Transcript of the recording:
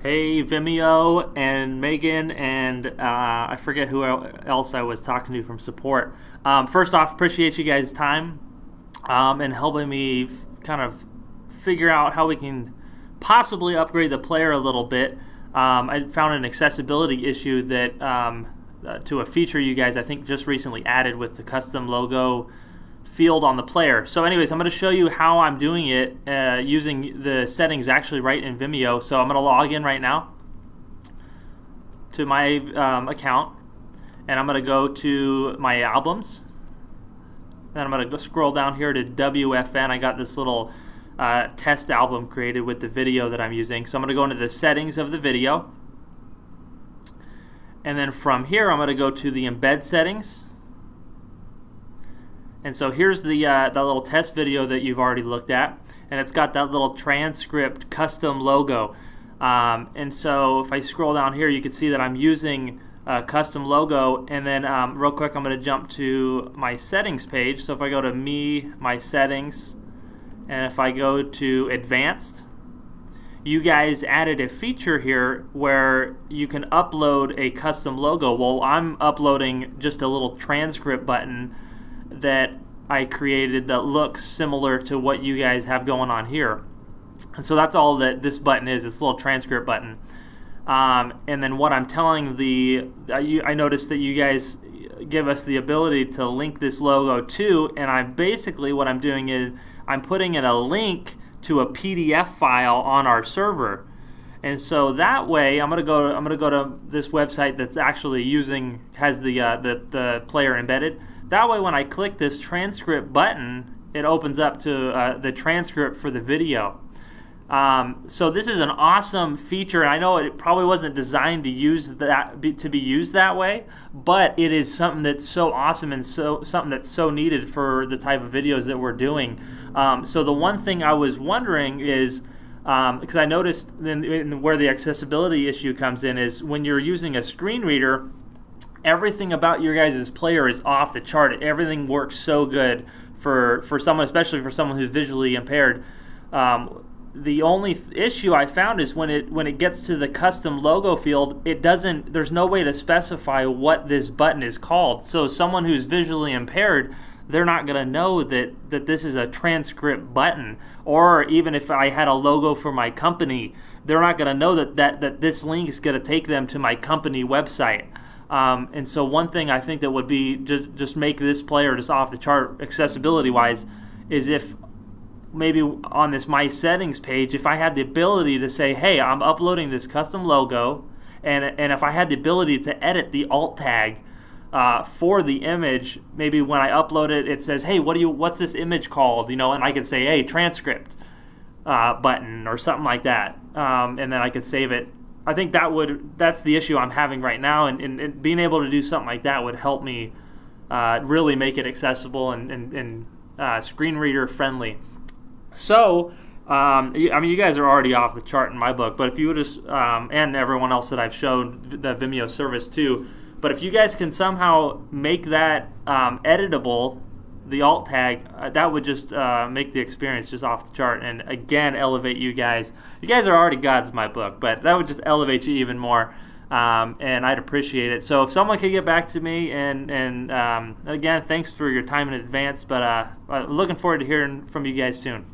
Hey Vimeo and Megan and I forget who else I was talking to from support. First off, appreciate you guys' time and helping me kind of figure out how we can possibly upgrade the player a little bit. I found an accessibility issue that to a feature you guys I think just recently added with the custom logo field on the player. So anyways, I'm going to show you how I'm doing it using the settings actually right in Vimeo. So I'm going to log in right now to my account, and I'm going to go to my albums. Then I'm going to go scroll down here to WFN. I got this little test album created with the video that I'm using. So I'm going to go into the settings of the video, and then from here I'm going to go to the embed settings. And so here's the that little test video that you've already looked at, and it's got that little transcript custom logo. And so if I scroll down here, you can see that I'm using a custom logo. And then real quick, I'm going to jump to my settings page. So if I go to my settings, and if I go to advanced, you guys added a feature here where you can upload a custom logo. Well, I'm uploading just a little transcript button that I created that looks similar to what you guys have going on here. And so that's all that this button is, this little transcript button. And then what I'm telling I noticed that you guys give us the ability to link this logo to, and basically what I'm doing is I'm putting in a link to a PDF file on our server. And so that way, I'm gonna go to this website that's actually has the player embedded. That way, when I click this transcript button, it opens up to the transcript for the video. So this is an awesome feature. I know it probably wasn't designed to be used that way, but it is something that's so awesome and something that's so needed for the type of videos that we're doing. So the one thing I was wondering is, because I noticed where the accessibility issue comes in is when you're using a screen reader, everything about your guys' player is off the chart. Everything works so good for someone, especially for someone who's visually impaired. The only issue I found is when it gets to the custom logo field, there's no way to specify what this button is called. So someone who's visually impaired, they're not going to know that this is a transcript button. Or even if I had a logo for my company, they're not going to know that this link is going to take them to my company website. And so one thing I think that would be just make this player just off the chart accessibility wise is if maybe on this my settings page, if I had the ability to say, hey, I'm uploading this custom logo, and if I had the ability to edit the alt tag for the image, maybe when I upload it, it says, hey, what's this image called? And I could say, hey, transcript button or something like that, and then I could save it. I think that's the issue I'm having right now, and being able to do something like that would help me really make it accessible and screen reader friendly. So, I mean, you guys are already off the chart in my book, but if you would just, and everyone else that I've showed the Vimeo service too, but if you guys can somehow make that editable, the alt tag, that would just make the experience just off the chart, and again elevate you guys. You guys are already gods in my book, but that would just elevate you even more, and I'd appreciate it. So if someone could get back to me, and again, thanks for your time in advance, but looking forward to hearing from you guys soon.